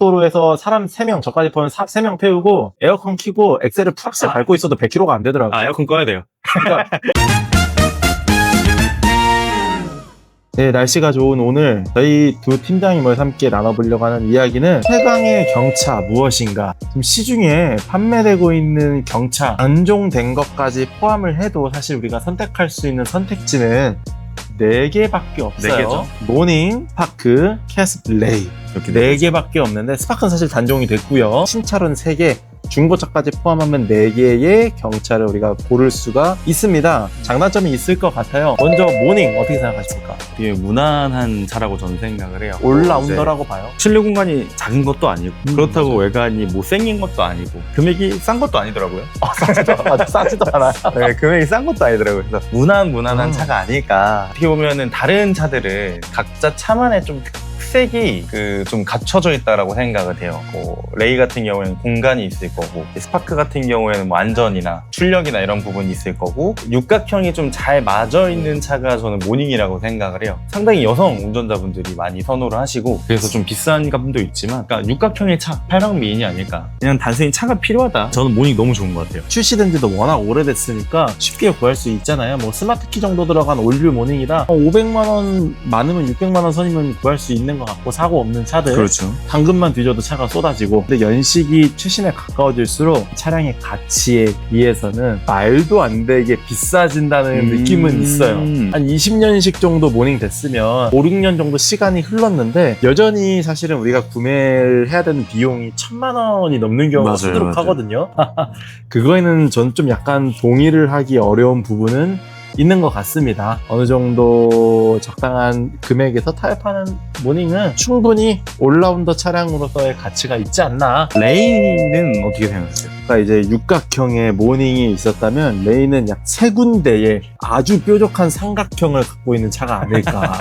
고속도로에서 사람 3명, 저까지 포함 3명 태우고 에어컨 켜고 엑셀을 풀악셀 밟고 있어도 100km가 안 되더라고요. 아, 에어컨 꺼야 돼요. 그러니까 네, 날씨가 좋은 오늘 저희 두 팀장이 모여서 함께 나눠보려고 하는 이야기는 최강의 경차 무엇인가. 지금 시중에 판매되고 있는 경차 단종된 것까지 포함을 해도 사실 우리가 선택할 수 있는 선택지는 4개밖에 없어요. 4개죠. 모닝, 스파크, 캐스트, 레이 이렇게 4개밖에 없는데 스파크는 사실 단종이 됐고요. 신차로는 3개, 중고차까지 포함하면 4개의 경차를 우리가 고를 수가 있습니다. 장단점이 있을 것 같아요. 먼저 모닝 어떻게 생각하십니까? 되게 무난한 차라고 저는 생각을 해요. 올라운더라고 봐요. 실내 공간이 작은 것도 아니고 그렇다고 맞아요. 외관이 못생긴 것도 아니고 금액이 싼 것도 아니더라고요. 맞아, 싸지도 않아요. 네, 금액이 싼 것도 아니더라고요. 그래서 무난한 음. 차가 아닐까. 어떻게 보면은 다른 차들은 각자 차만의 좀 특색이 좀 갖춰져 있다라고 생각을 해요. 뭐 레이 같은 경우에는 공간이 있을 거고, 스파크 같은 경우에는 뭐 안전이나 출력이나 이런 부분이 있을 거고, 육각형이 좀 잘 맞아 있는 차가 저는 모닝이라고 생각을 해요. 상당히 여성 운전자분들이 많이 선호를 하시고, 그래서 좀 비싼 감도 있지만, 그러니까 육각형의 차 8박 미인이 아닐까. 그냥 단순히 차가 필요하다. 저는 모닝 너무 좋은 것 같아요. 출시된 지도 워낙 오래됐으니까 쉽게 구할 수 있잖아요. 뭐 스마트키 정도 들어간 올류 모닝이라 500만 원 많으면 600만 원 선이면 구할 수 있는 것 같고, 사고 없는 차들 그렇죠. 당근만 뒤져도 차가 쏟아지고. 근데 연식이 최신에 가까워질수록 차량의 가치에 비해서는 말도 안 되게 비싸진다는 느낌은 있어요. 한 20년식 정도 모닝 됐으면 5, 6년 정도 시간이 흘렀는데 여전히 사실은 우리가 구매를 해야 되는 비용이 1000만 원이 넘는 경우가 맞아요, 수두룩하거든요. 그거에는 전 좀 약간 동의를 하기 어려운 부분은 있는 것 같습니다. 어느 정도 적당한 금액에서 타협하는 모닝은 충분히 올라운더 차량으로서의 가치가 있지 않나. 레이는 어떻게 생각하세요? 그러니까 이제 육각형의 모닝이 있었다면 레이는 약 3군데의 아주 뾰족한 삼각형을 갖고 있는 차가 아닐까.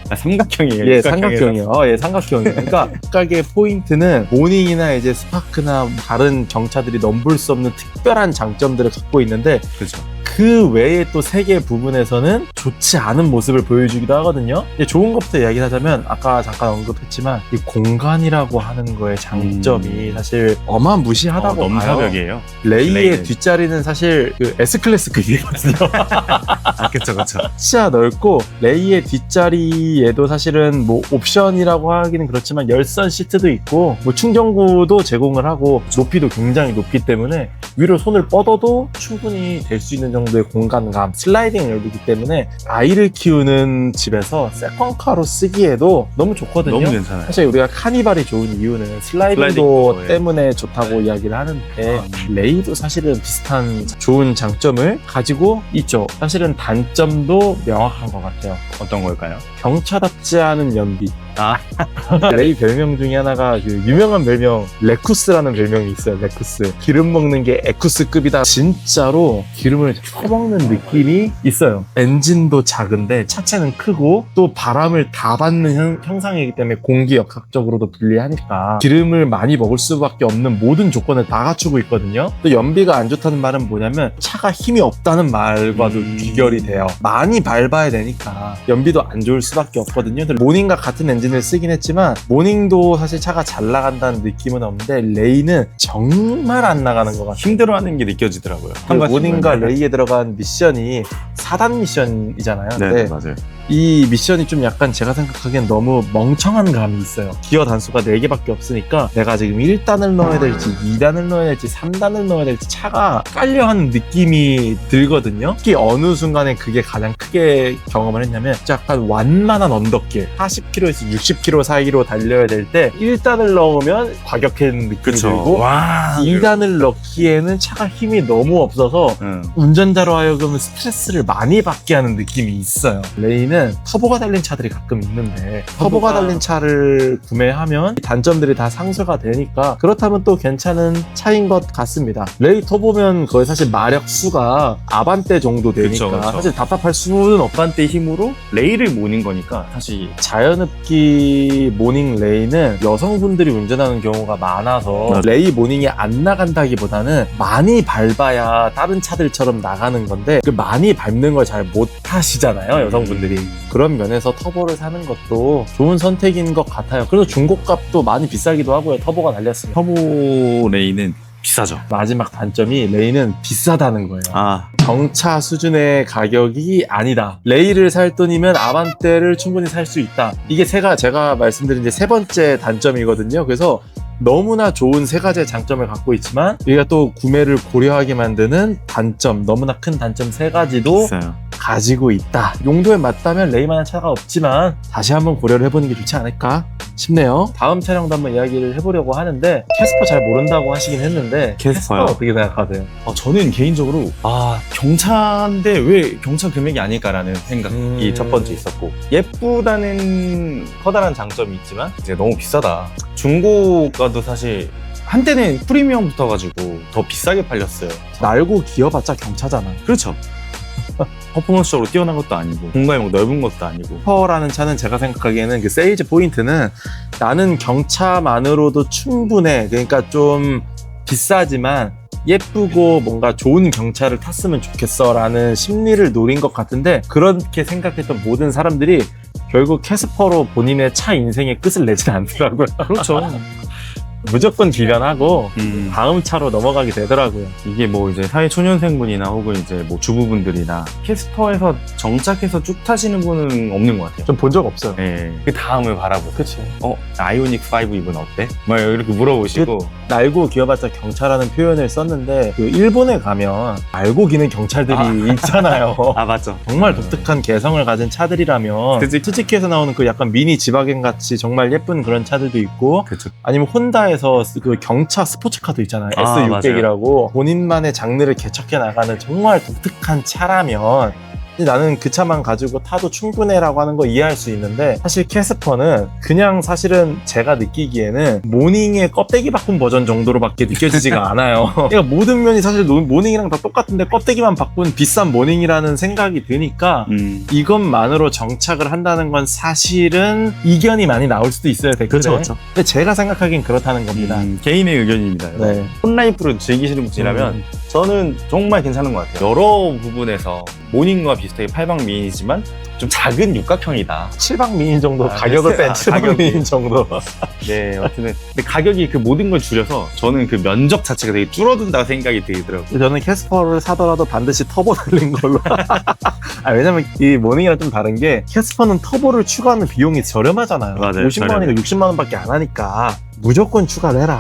아, 삼각형이에요. 예, 육각형이라서. 삼각형이요. 예, 삼각형이요. 그러니까 각각의 포인트는 모닝이나 이제 스파크나 다른 경차들이 넘볼 수 없는 특별한 장점들을 갖고 있는데 그렇죠. 그 외에 또 3개 부분에서는 좋지 않은 모습을 보여주기도 하거든요. 이제 좋은 것부터 이야기하자면 아까 잠깐 언급했지만 이 공간이라고 하는 거의 장점이 사실 어마무시하다고 봐요. 넘사벽이에요. 레이의 레이는. 뒷자리는 사실 그 S클래스 급이거든요. 아, 그쵸. 시야 넓고 레이의 뒷자리에도 사실은 뭐 옵션이라고 하기는 그렇지만 열선 시트도 있고 뭐 충전구도 제공을 하고 높이도 굉장히 높기 때문에 위로 손을 뻗어도 충분히 될 수 있는 정도의 공간감, 슬라이딩 열리기 때문에 아이를 키우는 집에서 세컨카로 쓰기에도 너무 좋거든요. 너무 괜찮아요. 사실 우리가 카니발이 좋은 이유는 슬라이딩도 슬라이딩도, 예. 때문에 좋다고 이야기를 하는데 레이도 사실은 비슷한 좋은 장점을 가지고 있죠. 사실은 단점도 명확한 것 같아요. 어떤 걸까요? 경차답지 않은 연비. 아, 레이 별명 중에 하나가 그 유명한 별명 레쿠스라는 별명이 있어요. 레쿠스. 기름 먹는 게 에쿠스급이다. 진짜로 기름을 퍼먹는 느낌이 있어요. 엔진도 작은데 차체는 크고 또 바람을 다 받는 형상이기 때문에 공기역학적으로도 불리하니까 기름을 많이 먹을 수밖에 없는 모든 조건을 다 갖추고 있거든요. 또 연비가 안 좋다는 말은 뭐냐면 차가 힘이 없다는 말과도 비결이 돼요. 많이 밟아야 되니까 연비도 안 좋을 수밖에 없거든요. 모닝과 같은 엔진을 쓰긴 했지만 모닝도 사실 차가 잘 나간다는 느낌은 없는데 레이는 정말 안 나가는 것 같아요. 힘들어하는 게 느껴지더라고요. 그 모닝과 레이에 들어간 미션이 4단 미션이잖아요. 네, 근데 맞아요. 이 미션이 좀 약간 제가 생각하기엔 너무 멍청한 감이 있어요. 기어 단수가 4개밖에 없으니까 내가 지금 1단을 넣어야 될지 2단을 넣어야 될지 3단을 넣어야 될지 차가 깔려하는 느낌이 들거든요. 특히 어느 순간에 그게 가장 크게 경험을 했냐면 약간 완만한 언덕길 40km에서 60km 사이로 달려야 될 때 1단을 넣으면 과격한 느낌이 들고 와. 2단을 넣기에는 차가 힘이 너무 없어서 운전자로 하여금 스트레스를 많이 받게 하는 느낌이 있어요. 레이는 터보가 달린 차들이 가끔 있는데 터보가 달린 차를 구매하면 단점들이 다 상쇄가 되니까 그렇다면 또 괜찮은 차인 것 같습니다. 레이 터보면 거의 사실 마력 수가 아반떼 정도 되니까 그쵸. 사실 답답할 수는 없. 아반떼 힘으로 레이를 모는 거니까 사실 자연흡기 모닝 레이는 여성분들이 운전하는 경우가 많아서 레이 모닝이 안 나간다기보다는 많이 밟아야 다른 차들처럼 나가는 건데 그 많이 밟는 걸 잘 못 하시잖아요, 여성분들이. 그런 면에서 터보를 사는 것도 좋은 선택인 것 같아요. 그래서 중고값도 많이 비싸기도 하고요. 터보가 달렸으면. 터보 레이는 비싸죠. 마지막 단점이 레이는 비싸다는 거예요. 아, 경차 수준의 가격이 아니다. 레이를 살 돈이면 아반떼를 충분히 살 수 있다. 이게 제가 말씀드린 이제 세 번째 단점이거든요. 그래서 너무나 좋은 세 가지의 장점을 갖고 있지만 우리가 또 구매를 고려하게 만드는 단점, 너무나 큰 단점 세 가지도 비싸요. 가지고 있다. 용도에 맞다면 레이만한 차가 없지만 다시 한번 고려를 해보는 게 좋지 않을까 싶네요. 다음 차량도 한번 이야기를 해보려고 하는데 캐스퍼 잘 모른다고 하시긴 했는데 캐스퍼요? 어떻게 생각하세요? 저는 개인적으로 경차인데 왜 경차 금액이 아닐까라는 생각이 첫 번째 있었고, 예쁘다는 커다란 장점이 있지만 이제 너무 비싸다. 중고가도 사실 한때는 프리미엄 붙어가지고 더 비싸게 팔렸어요. 날고 기어봤자 경차잖아. 그렇죠. 퍼포먼스적으로 뛰어난 것도 아니고 공간이 막 넓은 것도 아니고. 캐스퍼라는 차는 제가 생각하기에는 그 세일즈 포인트는 나는 경차만으로도 충분해. 그러니까 좀 비싸지만 예쁘고 뭔가 좋은 경차를 탔으면 좋겠어 라는 심리를 노린 것 같은데, 그렇게 생각했던 모든 사람들이 결국 캐스퍼로 본인의 차 인생의 끝을 내진 않더라고요. 그렇죠. 무조건 기변하고 음. 다음 차로 넘어가게 되더라고요. 이게 뭐 이제 사회 초년생분이나 혹은 이제 뭐 주부분들이나 캐스퍼에서 정착해서 쭉 타시는 분은 없는 것 같아요. 좀 본 적 없어요. 예. 그 다음을 바라보고 그치. 아이오닉 5 이분 어때? 막 이렇게 물어보시고. 날고 기어봤자 경차라는 표현을 썼는데 그 일본에 가면 날고 기는 경찰들이 있잖아요. 아, 맞죠. 정말 독특한 개성을 가진 차들이라면 스즈키에서 나오는 그 약간 미니 지바겐 같이 정말 예쁜 그런 차들도 있고, 그쵸. 아니면 혼다에서 그 경차 스포츠카도 있잖아요. S600이라고 본인만의 장르를 개척해 나가는 정말 독특한 차라면 나는 그 차만 가지고 타도 충분해라고 하는 거 이해할 수 있는데, 사실 캐스퍼는 그냥 사실은 제가 느끼기에는 모닝의 껍데기 바꾼 버전 정도로밖에 느껴지지가 않아요. 그러니까 모든 면이 사실 모닝이랑 다 똑같은데 껍데기만 바꾼 비싼 모닝이라는 생각이 드니까 이것만으로 정착을 한다는 건 사실은 이견이 많이 나올 수도 있어요, 댓글에. 그렇죠. 근데 제가 생각하기엔 그렇다는 겁니다. 개인의 의견입니다. 네. 폰라이프를 즐기시는 분이라면 저는 정말 괜찮은 것 같아요. 여러 부분에서 모닝과 비슷하게 8방 미인이지만 좀 작은 육각형이다. 7방 미인 정도, 아, 가격을 뺀 됐어요. 7방 가격이. 미인 정도. 네, 어쨌든 근데 가격이 그 모든 걸 줄여서 저는 그 면적 자체가 되게 줄어든다고 생각이 들더라고요. 저는 캐스퍼를 사더라도 반드시 터보 달린 걸로. 왜냐면 이 모닝이랑 좀 다른 게 캐스퍼는 터보를 추가하는 비용이 저렴하잖아요. 맞아요, 50만 원이나 60만 원밖에 안 하니까 무조건 추가를 해라.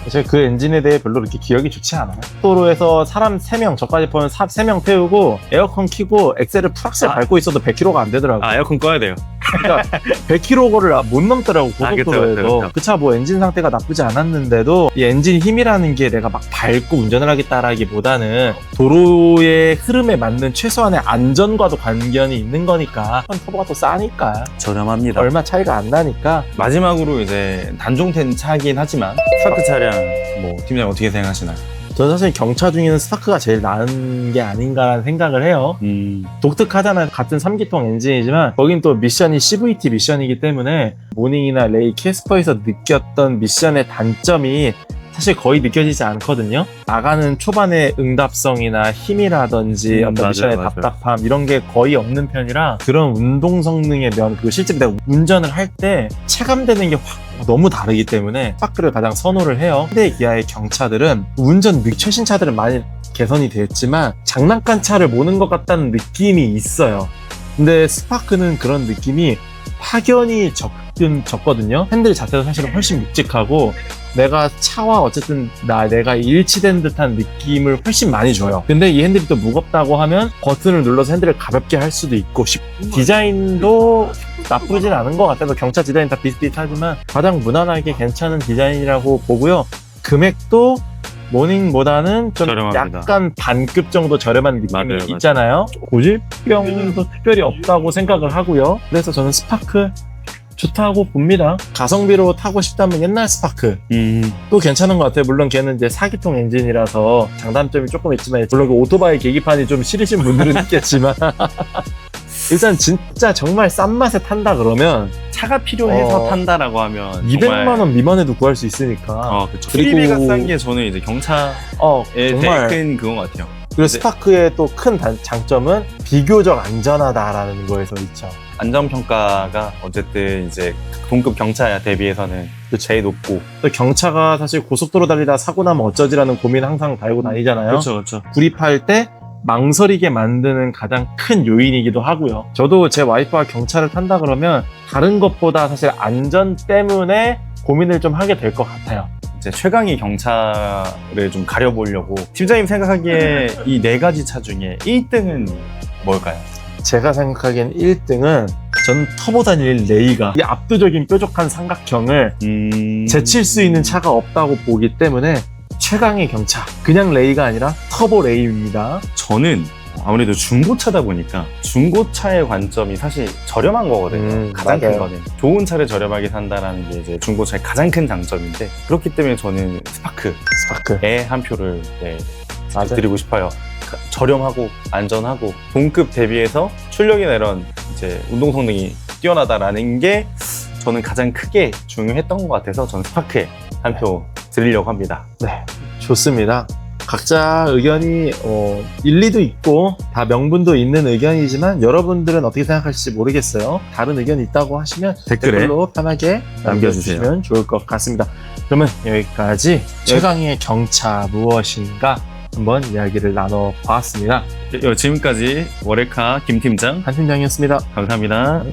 제가 그 엔진에 대해 별로 그렇게 기억이 좋지 않아요. 도로에서 사람 3명, 저까지 포함해 3명 태우고 에어컨 켜고 엑셀을 풀악셀 밟고 있어도 100km가 안 되더라고요. 에어컨 꺼야 돼요. 그러니까 100km를 못 넘더라고, 고속도로에서. 그쵸. 그 차 뭐 엔진 상태가 나쁘지 않았는데도 이 엔진 힘이라는 게 내가 막 밟고 운전을 하겠다라기보다는 도로의 흐름에 맞는 최소한의 안전과도 관련이 있는 거니까 터보가 또 싸니까 저렴합니다. 얼마 차이가 안 나니까. 마지막으로 이제 단종된 차긴 하지만 스파크 차량 뭐 팀장 어떻게 생각하시나요? 저는 사실 경차 중에는 스파크가 제일 나은 게 아닌가라는 생각을 해요. 독특하잖아요. 같은 3기통 엔진이지만 거긴 또 미션이 CVT 미션이기 때문에 모닝이나 레이, 캐스퍼에서 느꼈던 미션의 단점이 사실 거의 느껴지지 않거든요. 나가는 초반의 응답성이나 힘이라든지 어떤 맞아요, 미션의 맞아요. 답답함 이런 게 거의 없는 편이라 그런 운동 성능의 면, 그리고 실제 내가 운전을 할 때 체감되는 게 확 너무 다르기 때문에 스파크를 가장 선호를 해요. 현대 기아의 경차들은 운전 최신 차들은 많이 개선이 됐지만 장난감 차를 모는 것 같다는 느낌이 있어요. 근데 스파크는 그런 느낌이 확연히 적거든요. 핸들 자체도 사실은 훨씬 묵직하고 내가 차와 어쨌든 내가 일치된 듯한 느낌을 훨씬 많이 줘요. 근데 이 핸들이 또 무겁다고 하면 버튼을 눌러서 핸들을 가볍게 할 수도 있고, 디자인도 나쁘진 않은 것 같아요. 경차 디자인 다 비슷비슷하지만 가장 무난하게 괜찮은 디자인이라고 보고요. 금액도 모닝보다는 좀 저렴합니다. 약간 반급 정도 저렴한 느낌이 맞아요. 있잖아요. 고질병도 특별히 없다고 생각을 하고요. 그래서 저는 스파크 좋다고 봅니다. 가성비로 타고 싶다면 옛날 스파크 또 괜찮은 것 같아요. 물론 걔는 이제 4기통 엔진이라서 장단점이 조금 있지만, 물론 그 오토바이 계기판이 좀 싫으신 분들은 있겠지만 일단 진짜 정말 싼 맛에 탄다 그러면 차가 필요해서 탄다라고 하면 200만 원 미만에도 구할 수 있으니까. 그렇죠. 그리고- 프리비가 싼 게 저는 이제 경차의 정말. 제일 큰 그건 것 같아요. 그리고 스파크의 또 큰 장점은 비교적 안전하다라는 거에서 있죠. 안전평가가 어쨌든 이제 동급 경차 대비해서는 제일 높고. 또 경차가 사실 고속도로 달리다 사고 나면 어쩌지라는 고민 항상 달고 다니잖아요. 그렇죠. 구입할 때 망설이게 만드는 가장 큰 요인이기도 하고요. 저도 제 와이프가 경차를 탄다 그러면 다른 것보다 사실 안전 때문에 고민을 좀 하게 될 것 같아요. 이제 최강의 경차를 좀 가려보려고 팀장님 생각하기에 이 네 가지 차 중에 1등은 뭘까요? 제가 생각하기엔 1등은 전 터보 단일 레이가 이 압도적인 뾰족한 삼각형을 제칠 수 있는 차가 없다고 보기 때문에 최강의 경차, 그냥 레이가 아니라 터보 레이입니다. 저는 아무래도 중고차다 보니까 중고차의 관점이 사실 저렴한 거거든요. 가장 큰 맞아요. 거는. 좋은 차를 저렴하게 산다는 게 이제 중고차의 가장 큰 장점인데, 그렇기 때문에 저는 스파크에 스파크. 한 표를 맞아요. 드리고 싶어요. 저렴하고 안전하고 동급 대비해서 출력이나 이런 이제 운동 성능이 뛰어나다라는 게 저는 가장 크게 중요했던 것 같아서 저는 스파크에 한 표 드리려고 합니다. 네, 좋습니다. 각자 의견이 일리도 있고 다 명분도 있는 의견이지만 여러분들은 어떻게 생각하실지 모르겠어요. 다른 의견이 있다고 하시면 댓글에 댓글로 편하게 남겨주세요. 남겨주시면 좋을 것 같습니다. 그러면 여기까지 최강의 경차 무엇인가 한번 이야기를 나눠봤습니다. 지금까지 월레카 김 팀장 한 팀장이었습니다. 감사합니다.